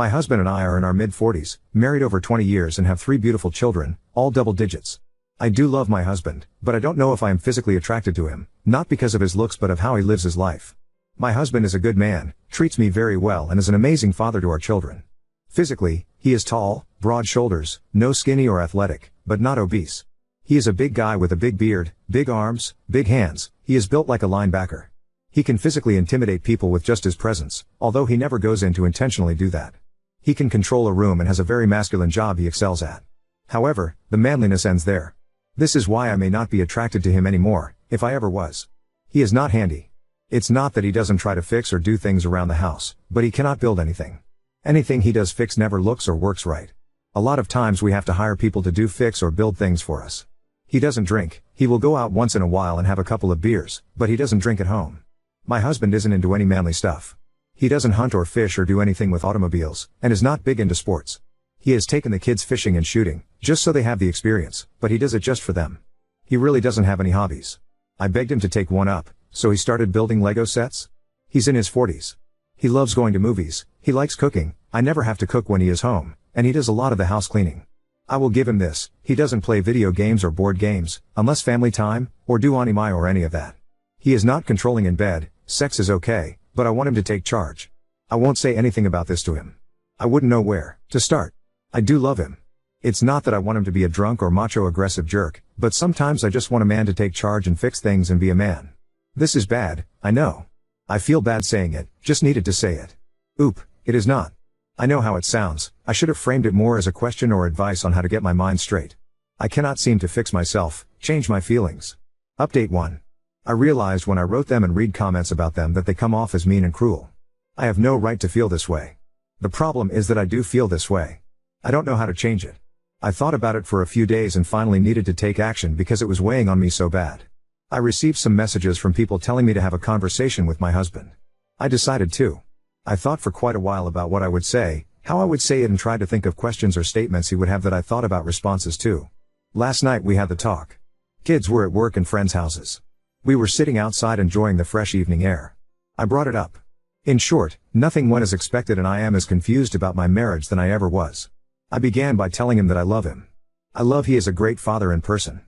My husband and I are in our mid-40s, married over 20 years and have 3 beautiful children, all double digits. I do love my husband, but I don't know if I am physically attracted to him, not because of his looks but of how he lives his life. My husband is a good man, treats me very well and is an amazing father to our children. Physically, he is tall, broad shoulders, no skinny or athletic, but not obese. He is a big guy with a big beard, big arms, big hands. He is built like a linebacker. He can physically intimidate people with just his presence, although he never goes in to intentionally do that. He can control a room and has a very masculine job he excels at. However, the manliness ends there. This is why I may not be attracted to him anymore, if I ever was. He is not handy. It's not that he doesn't try to fix or do things around the house, but he cannot build anything. Anything he does fix never looks or works right. A lot of times we have to hire people to do fix or build things for us. He doesn't drink. He will go out once in a while and have a couple of beers, but he doesn't drink at home. My husband isn't into any manly stuff. He doesn't hunt or fish or do anything with automobiles, and is not big into sports. He has taken the kids fishing and shooting, just so they have the experience, but he does it just for them. He really doesn't have any hobbies. I begged him to take one up, so he started building Lego sets. He's in his 40s. He loves going to movies, he likes cooking. I never have to cook when he is home, and he does a lot of the house cleaning. I will give him this, he doesn't play video games or board games, unless family time, or do anime or any of that. He is not controlling in bed, sex is okay, but I want him to take charge. I won't say anything about this to him. I wouldn't know where to start. I do love him. It's not that I want him to be a drunk or macho aggressive jerk, but sometimes I just want a man to take charge and fix things and be a man. This is bad, I know. I feel bad saying it, just needed to say it. Oop, it is not. I know how it sounds. I should have framed it more as a question or advice on how to get my mind straight. I cannot seem to fix myself, change my feelings. Update 1. I realized when I wrote them and read comments about them that they come off as mean and cruel. I have no right to feel this way. The problem is that I do feel this way. I don't know how to change it. I thought about it for a few days and finally needed to take action because it was weighing on me so bad. I received some messages from people telling me to have a conversation with my husband. I decided to. I thought for quite a while about what I would say, how I would say it, and tried to think of questions or statements he would have that I thought about responses to. Last night we had the talk. Kids were at work and friends' houses. We were sitting outside enjoying the fresh evening air. I brought it up. In short, nothing went as expected and I am as confused about my marriage than I ever was. I began by telling him that I love him. I love he is a great father in person.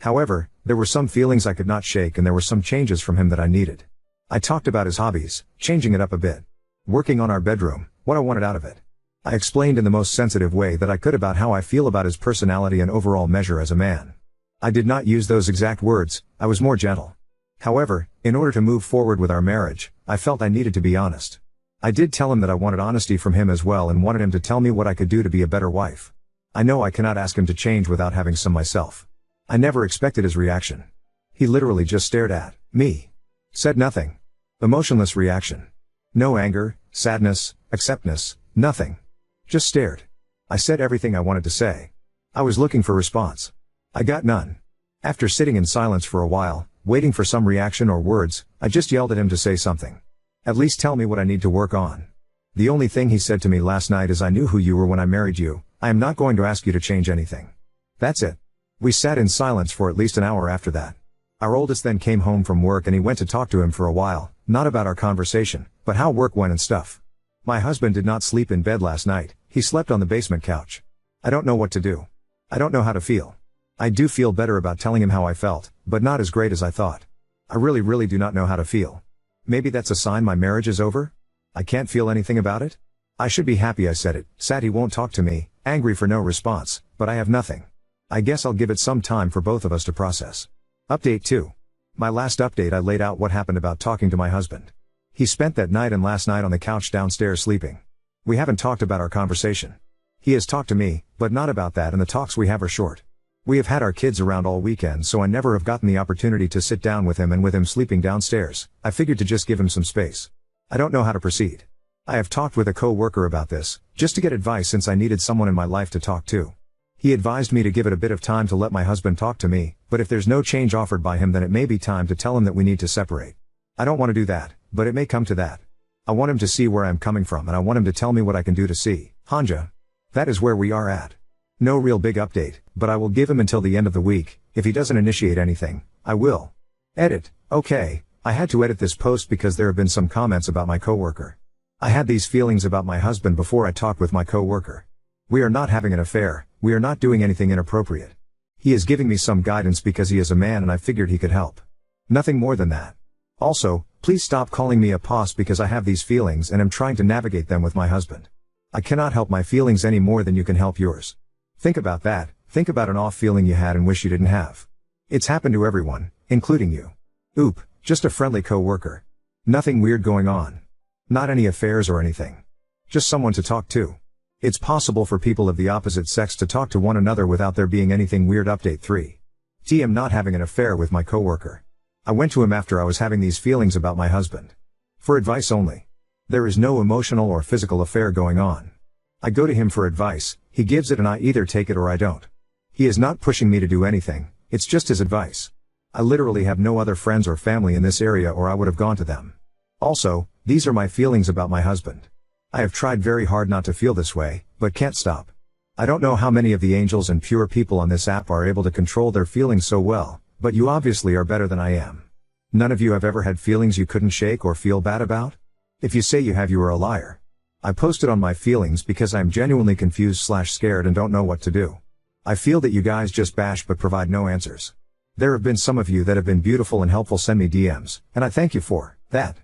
However, there were some feelings I could not shake and there were some changes from him that I needed. I talked about his hobbies, changing it up a bit. Working on our bedroom, what I wanted out of it. I explained in the most sensitive way that I could about how I feel about his personality and overall measure as a man. I did not use those exact words, I was more gentle. However, in order to move forward with our marriage, I felt I needed to be honest. I did tell him that I wanted honesty from him as well and wanted him to tell me what I could do to be a better wife. I know I cannot ask him to change without having some myself. I never expected his reaction. He literally just stared at me. Said nothing. Emotionless reaction. No anger, sadness, acceptance, nothing. Just stared. I said everything I wanted to say. I was looking for response. I got none. After sitting in silence for a while, waiting for some reaction or words, I just yelled at him to say something. At least tell me what I need to work on. The only thing he said to me last night is, I knew who you were when I married you, I am not going to ask you to change anything. That's it. We sat in silence for at least an hour after that. Our oldest then came home from work and he went to talk to him for a while, not about our conversation, but how work went and stuff. My husband did not sleep in bed last night, he slept on the basement couch. I don't know what to do. I don't know how to feel. I do feel better about telling him how I felt, but not as great as I thought. I really do not know how to feel. Maybe that's a sign my marriage is over? I can't feel anything about it? I should be happy I said it, sad he won't talk to me, angry for no response, but I have nothing. I guess I'll give it some time for both of us to process. Update 2. My last update I laid out what happened about talking to my husband. He spent that night and last night on the couch downstairs sleeping. We haven't talked about our conversation. He has talked to me, but not about that, and the talks we have are short. We have had our kids around all weekend, so I never have gotten the opportunity to sit down with him, and with him sleeping downstairs, I figured to just give him some space. I don't know how to proceed. I have talked with a co-worker about this, just to get advice since I needed someone in my life to talk to. He advised me to give it a bit of time to let my husband talk to me, but if there's no change offered by him then it may be time to tell him that we need to separate. I don't want to do that, but it may come to that. I want him to see where I'm coming from and I want him to tell me what I can do to see. Hanja. That is where we are at. No real big update, but I will give him until the end of the week. If he doesn't initiate anything, I will. Edit. Okay, I had to edit this post because there have been some comments about my coworker. I had these feelings about my husband before I talked with my co-worker. We are not having an affair, we are not doing anything inappropriate. He is giving me some guidance because he is a man and I figured he could help. Nothing more than that. Also, please stop calling me a boss because I have these feelings and am trying to navigate them with my husband. I cannot help my feelings any more than you can help yours. Think about that, think about an off feeling you had and wish you didn't have. It's happened to everyone, including you. Oop, just a friendly co-worker. Nothing weird going on. Not any affairs or anything. Just someone to talk to. It's possible for people of the opposite sex to talk to one another without there being anything weird. Update 3. I'm not having an affair with my co-worker. I went to him after I was having these feelings about my husband. For advice only. There is no emotional or physical affair going on. I go to him for advice, he gives it and I either take it or I don't. He is not pushing me to do anything, it's just his advice. I literally have no other friends or family in this area or I would have gone to them. Also, these are my feelings about my husband. I have tried very hard not to feel this way, but can't stop. I don't know how many of the angels and pure people on this app are able to control their feelings so well, but you obviously are better than I am. None of you have ever had feelings you couldn't shake or feel bad about? If you say you have, you are a liar. I posted on my feelings because I'm genuinely confused/scared and don't know what to do. I feel that you guys just bash but provide no answers. There have been some of you that have been beautiful and helpful, send me DMs, and I thank you for that.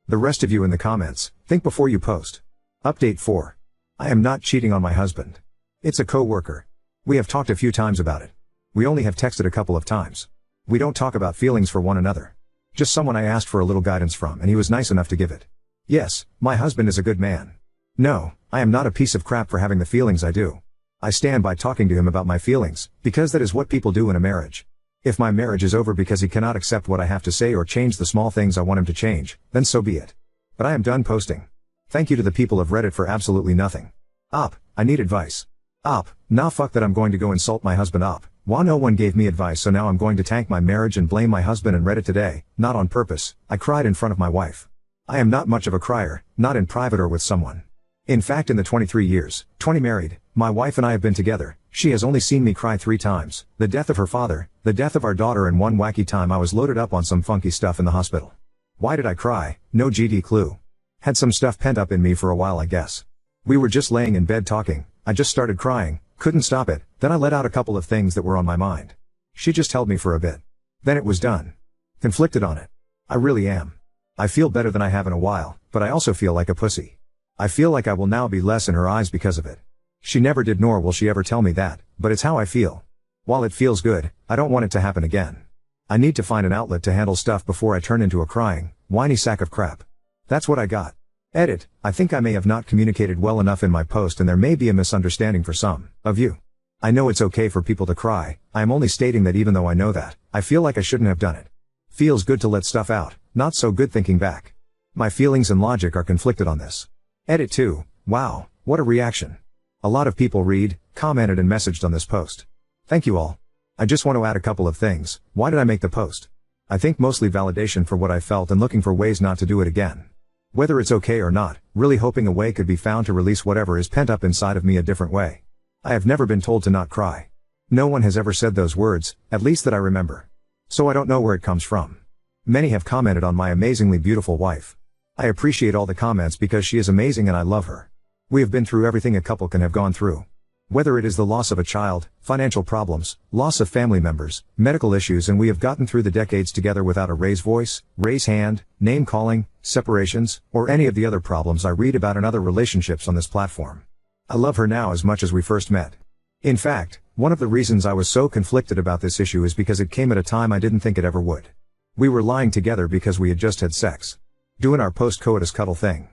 The rest of you in the comments, think before you post. Update 4. I am not cheating on my husband. It's a co-worker. We have talked a few times about it. We only have texted a couple of times. We don't talk about feelings for one another. Just someone I asked for a little guidance from and he was nice enough to give it. Yes, my husband is a good man. No, I am not a piece of crap for having the feelings I do. I stand by talking to him about my feelings, because that is what people do in a marriage. If my marriage is over because he cannot accept what I have to say or change the small things I want him to change, then so be it. But I am done posting. Thank you to the people of Reddit for absolutely nothing. I need advice. Nah, fuck that, I'm going to go insult my husband. Why no one gave me advice, so now I'm going to tank my marriage and blame my husband and Reddit today, not on purpose. I cried in front of my wife. I am not much of a crier, not in private or with someone. In fact, in the 23 years, 20 married, my wife and I have been together, she has only seen me cry 3 times, the death of her father, the death of our daughter, and one wacky time I was loaded up on some funky stuff in the hospital. Why did I cry? No GD clue. Had some stuff pent up in me for a while, I guess. We were just laying in bed talking, I just started crying, couldn't stop it, then I let out a couple of things that were on my mind. She just held me for a bit. Then it was done. Conflicted on it. I really am. I feel better than I have in a while, but I also feel like a pussy. I feel like I will now be less in her eyes because of it. She never did, nor will she ever tell me that, but it's how I feel. While it feels good, I don't want it to happen again. I need to find an outlet to handle stuff before I turn into a crying, whiny sack of crap. That's what I got. Edit, I think I may have not communicated well enough in my post and there may be a misunderstanding for some of you. I know it's okay for people to cry, I am only stating that even though I know that, I feel like I shouldn't have done it. Feels good to let stuff out, not so good thinking back. My feelings and logic are conflicted on this. Edit 2, wow, what a reaction. A lot of people read, commented and messaged on this post. Thank you all. I just want to add a couple of things. Why did I make the post? I think mostly validation for what I felt and looking for ways not to do it again. Whether it's okay or not, really hoping a way could be found to release whatever is pent up inside of me a different way. I have never been told to not cry. No one has ever said those words, at least that I remember. So I don't know where it comes from. Many have commented on my amazingly beautiful wife. I appreciate all the comments because she is amazing and I love her. We have been through everything a couple can have gone through. Whether it is the loss of a child, financial problems, loss of family members, medical issues, and we have gotten through the decades together without a raised voice, raise hand, name calling, separations, or any of the other problems I read about in other relationships on this platform. I love her now as much as we first met. In fact, one of the reasons I was so conflicted about this issue is because it came at a time I didn't think it ever would. We were lying together because we had just had sex. Doing our post-coitus cuddle thing.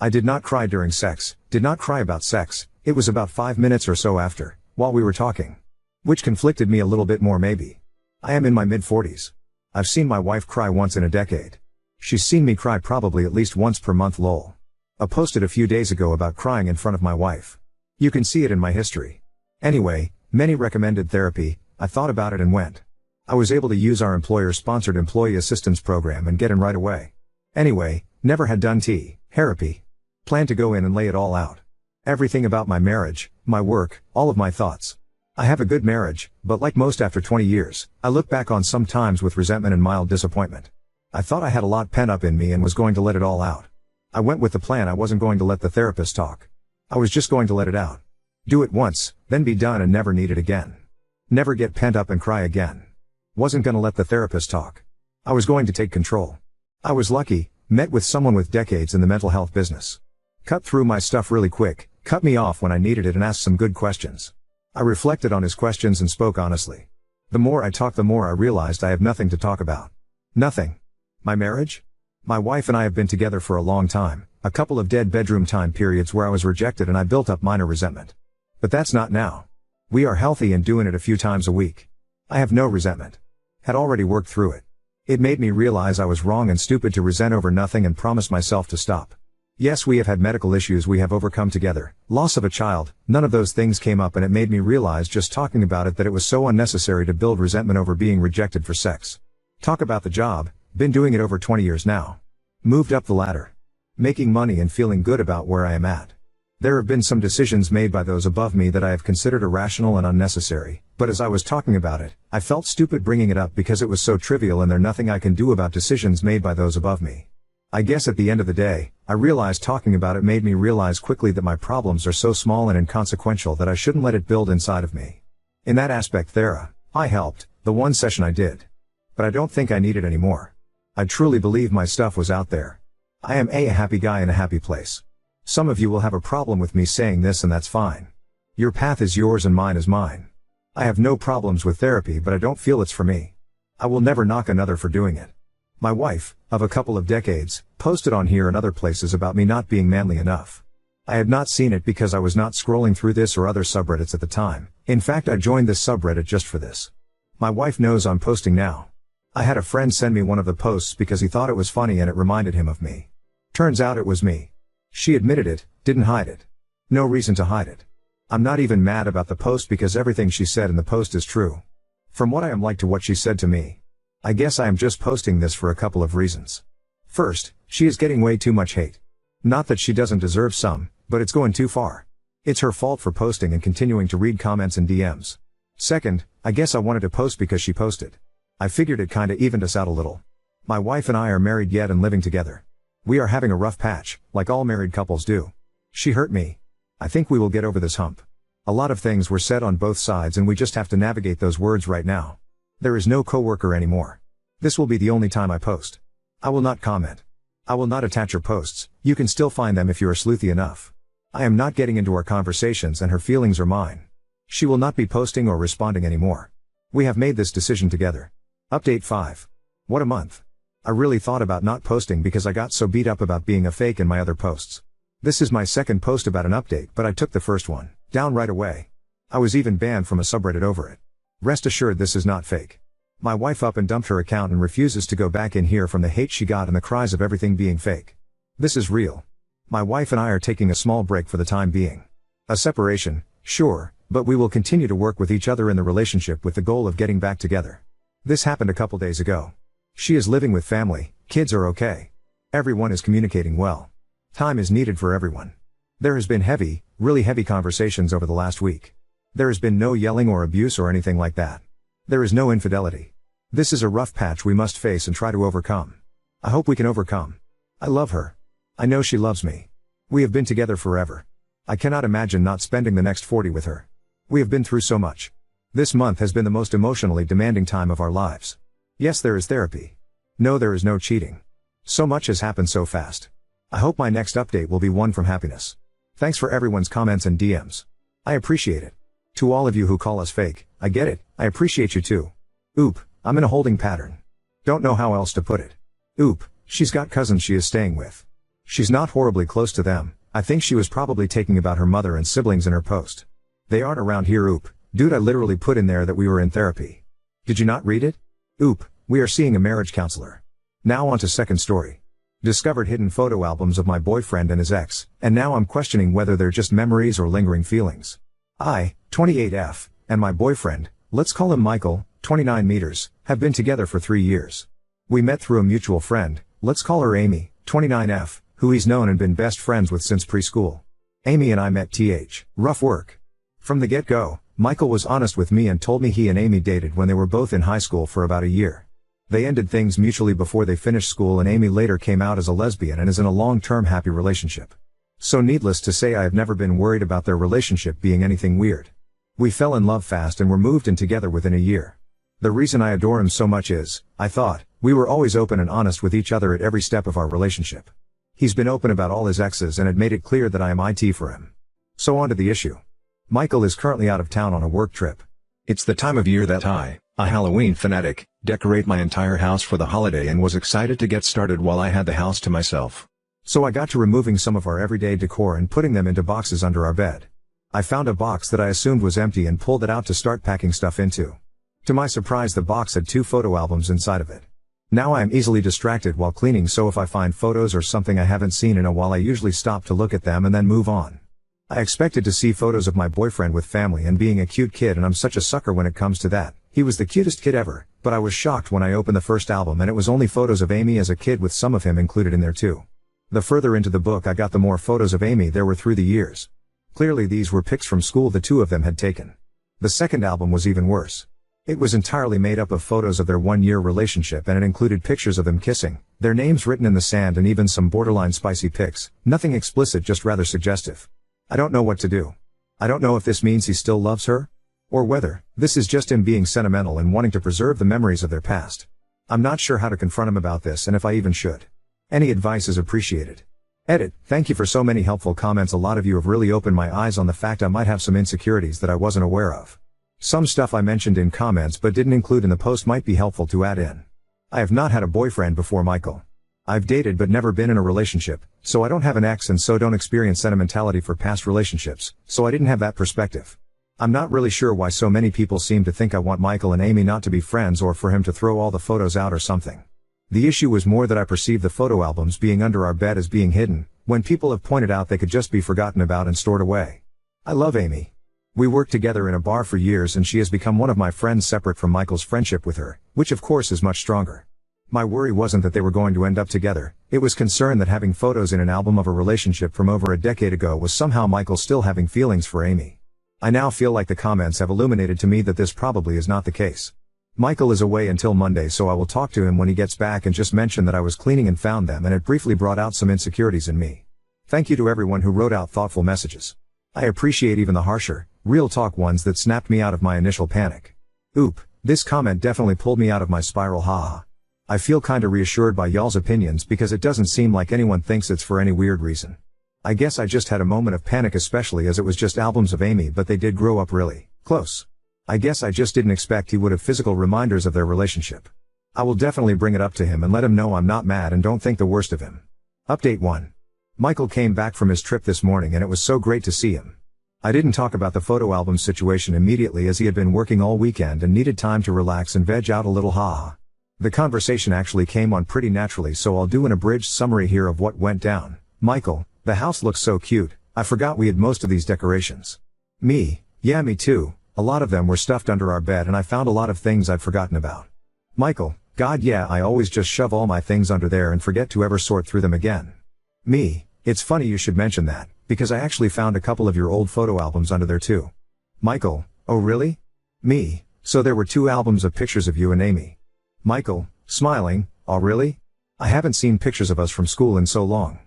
I did not cry during sex, did not cry about sex, it was about 5 minutes or so after, while we were talking. Which conflicted me a little bit more maybe. I am in my mid-40s. I've seen my wife cry once in a decade. She's seen me cry probably at least once per month lol. I posted a few days ago about crying in front of my wife. You can see it in my history. Anyway, many recommended therapy, I thought about it and went. I was able to use our employer-sponsored employee assistance program and get in right away. Anyway, never had done therapy. Planned to go in and lay it all out. Everything about my marriage, my work, all of my thoughts. I have a good marriage, but like most after 20 years, I look back on some times with resentment and mild disappointment. I thought I had a lot pent up in me and was going to let it all out. I went with the plan. I wasn't going to let the therapist talk. I was just going to let it out. Do it once, then be done and never need it again. Never get pent up and cry again. Wasn't gonna let the therapist talk. I was going to take control. I was lucky, met with someone with decades in the mental health business. Cut through my stuff really quick, cut me off when I needed it and asked some good questions. I reflected on his questions and spoke honestly. The more I talked, the more I realized I have nothing to talk about. Nothing. My marriage? My wife and I have been together for a long time, a couple of dead bedroom time periods where I was rejected and I built up minor resentment. But that's not now. We are healthy and doing it a few times a week. I have no resentment. Had already worked through it. It made me realize I was wrong and stupid to resent over nothing and promise myself to stop. Yes, we have had medical issues we have overcome together, loss of a child, none of those things came up and it made me realize just talking about it that it was so unnecessary to build resentment over being rejected for sex. Talk about the job, been doing it over 20 years now. Moved up the ladder. Making money and feeling good about where I am at. There have been some decisions made by those above me that I have considered irrational and unnecessary, but as I was talking about it, I felt stupid bringing it up because it was so trivial and there's nothing I can do about decisions made by those above me. I guess at the end of the day, I realized talking about it made me realize quickly that my problems are so small and inconsequential that I shouldn't let it build inside of me. In that aspect I helped, the one session I did. But I don't think I need it anymore. I truly believe my stuff was out there. I am a happy guy in a happy place. Some of you will have a problem with me saying this and that's fine. Your path is yours and mine is mine. I have no problems with therapy but I don't feel it's for me. I will never knock another for doing it. My wife, of a couple of decades, posted on here and other places about me not being manly enough. I had not seen it because I was not scrolling through this or other subreddits at the time. In fact, I joined this subreddit just for this. My wife knows I'm posting now. I had a friend send me one of the posts because he thought it was funny and it reminded him of me. Turns out it was me. She admitted it, didn't hide it. No reason to hide it. I'm not even mad about the post because everything she said in the post is true. From what I am like to what she said to me. I guess I am just posting this for a couple of reasons. First, she is getting way too much hate. Not that she doesn't deserve some, but it's going too far. It's her fault for posting and continuing to read comments and DMs. Second, I guess I wanted to post because she posted. I figured it kinda evened us out a little. My wife and I are married yet and living together. We are having a rough patch, like all married couples do. She hurt me. I think we will get over this hump. A lot of things were said on both sides and we just have to navigate those words right now. There is no coworker anymore. This will be the only time I post. I will not comment. I will not attach her posts, you can still find them if you are sleuthy enough. I am not getting into our conversations and her feelings are mine. She will not be posting or responding anymore. We have made this decision together. Update 5. What a month. I really thought about not posting because I got so beat up about being a fake in my other posts. This is my second post about an update but I took the first one down right away. I was even banned from a subreddit over it. Rest assured this is not fake. My wife up and dumped her account and refuses to go back in here from the hate she got and the cries of everything being fake. This is real. My wife and I are taking a small break for the time being. A separation, sure, but we will continue to work with each other in the relationship with the goal of getting back together. This happened a couple days ago. She is living with family, kids are okay. Everyone is communicating well. Time is needed for everyone. There has been really heavy conversations over the last week. There has been no yelling or abuse or anything like that. There is no infidelity. This is a rough patch we must face and try to overcome. I hope we can overcome. I love her. I know she loves me. We have been together forever. I cannot imagine not spending the next 40 with her. We have been through so much. This month has been the most emotionally demanding time of our lives. Yes, there is therapy. No, there is no cheating. So much has happened so fast. I hope my next update will be one from happiness. Thanks for everyone's comments and DMs. I appreciate it. To all of you who call us fake, I get it, I appreciate you too. Oop, I'm in a holding pattern. Don't know how else to put it. Oop, she's got cousins she is staying with. She's not horribly close to them. I think she was probably taking about her mother and siblings in her post. They aren't around here. Oop, dude, I literally put in there that we were in therapy. Did you not read it? Oop, we are seeing a marriage counselor. Now on to second story. Discovered hidden photo albums of my boyfriend and his ex, and now I'm questioning whether they're just memories or lingering feelings. I, 28F, and my boyfriend, let's call him Michael, 29 meters, have been together for 3 years. We met through a mutual friend, let's call her Amy, 29F, who he's known and been best friends with since preschool. Amy and I met rough work. From the get-go, Michael was honest with me and told me he and Amy dated when they were both in high school for about a year. They ended things mutually before they finished school, and Amy later came out as a lesbian and is in a long-term happy relationship. So needless to say, I have never been worried about their relationship being anything weird. We fell in love fast and were moved in together within a year. The reason I adore him so much is, I thought, we were always open and honest with each other at every step of our relationship. He's been open about all his exes and had made it clear that I am IT for him. So on to the issue. Michael is currently out of town on a work trip. It's the time of year that I, a Halloween fanatic, decorate my entire house for the holiday and was excited to get started while I had the house to myself. So I got to removing some of our everyday decor and putting them into boxes under our bed. I found a box that I assumed was empty and pulled it out to start packing stuff into. To my surprise, the box had 2 photo albums inside of it. Now I am easily distracted while cleaning, so if I find photos or something I haven't seen in a while, I usually stop to look at them and then move on. I expected to see photos of my boyfriend with family and being a cute kid, and I'm such a sucker when it comes to that. He was the cutest kid ever, but I was shocked when I opened the first album and it was only photos of Amy as a kid, with some of him included in there too. The further into the book I got, the more photos of Amy there were through the years. Clearly these were pics from school the 2 of them had taken. The second album was even worse. It was entirely made up of photos of their 1-year relationship, and it included pictures of them kissing, their names written in the sand, and even some borderline spicy pics. Nothing explicit, just rather suggestive. I don't know what to do. I don't know if this means he still loves her, or whether this is just him being sentimental and wanting to preserve the memories of their past. I'm not sure how to confront him about this, and if I even should. Any advice is appreciated. Edit. Thank you for so many helpful comments. A lot of you have really opened my eyes on the fact I might have some insecurities that I wasn't aware of. Some stuff I mentioned in comments but didn't include in the post might be helpful to add in. I have not had a boyfriend before Michael. I've dated but never been in a relationship, so I don't have an ex and so don't experience sentimentality for past relationships, so I didn't have that perspective. I'm not really sure why so many people seem to think I want Michael and Amy not to be friends, or for him to throw all the photos out or something. The issue was more that I perceive the photo albums being under our bed as being hidden, when people have pointed out they could just be forgotten about and stored away. I love Amy. We worked together in a bar for years and she has become one of my friends separate from Michael's friendship with her, which of course is much stronger. My worry wasn't that they were going to end up together, it was concern that having photos in an album of a relationship from over a decade ago was somehow Michael still having feelings for Amy. I now feel like the comments have illuminated to me that this probably is not the case. Michael is away until Monday, so I will talk to him when he gets back and just mention that I was cleaning and found them and it briefly brought out some insecurities in me. Thank you to everyone who wrote out thoughtful messages. I appreciate even the harsher, real talk ones that snapped me out of my initial panic. Oop, this comment definitely pulled me out of my spiral, haha. I feel kinda reassured by y'all's opinions because it doesn't seem like anyone thinks it's for any weird reason. I guess I just had a moment of panic, especially as it was just albums of Amy, but they did grow up really close. I guess I just didn't expect he would have physical reminders of their relationship. I will definitely bring it up to him and let him know I'm not mad and don't think the worst of him. Update 1. Michael came back from his trip this morning and it was so great to see him. I didn't talk about the photo album situation immediately as he had been working all weekend and needed time to relax and veg out a little, haha. The conversation actually came on pretty naturally, so I'll do an abridged summary here of what went down. Michael, the house looks so cute, I forgot we had most of these decorations. Me, yeah, me too, a lot of them were stuffed under our bed and I found a lot of things I'd forgotten about. Michael, God yeah, I always just shove all my things under there and forget to ever sort through them again. Me, it's funny you should mention that, because I actually found a couple of your old photo albums under there too. Michael, oh really? Me, so there were 2 albums of pictures of you and Amy. Michael, smiling, oh really? I haven't seen pictures of us from school in so long.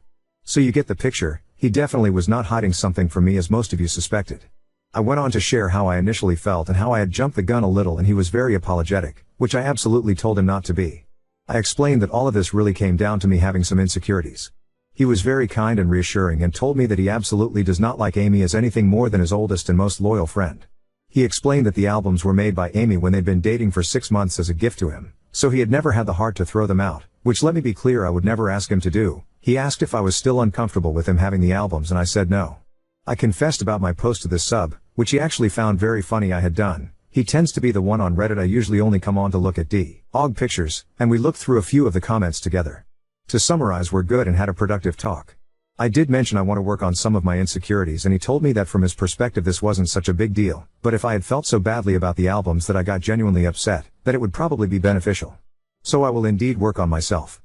So you get the picture, he definitely was not hiding something from me as most of you suspected. I went on to share how I initially felt and how I had jumped the gun a little, and he was very apologetic, which I absolutely told him not to be. I explained that all of this really came down to me having some insecurities. He was very kind and reassuring and told me that he absolutely does not like Amy as anything more than his oldest and most loyal friend. He explained that the albums were made by Amy when they'd been dating for 6 months as a gift to him, so he had never had the heart to throw them out, which, let me be clear, I would never ask him to do. He asked if I was still uncomfortable with him having the albums and I said no. I confessed about my post to this sub, which he actually found very funny I had done. He tends to be the one on Reddit I usually only come on to look at OG pictures, and we looked through a few of the comments together. To summarize, we're good and had a productive talk. I did mention I want to work on some of my insecurities and he told me that from his perspective this wasn't such a big deal, but if I had felt so badly about the albums that I got genuinely upset, that it would probably be beneficial. So I will indeed work on myself.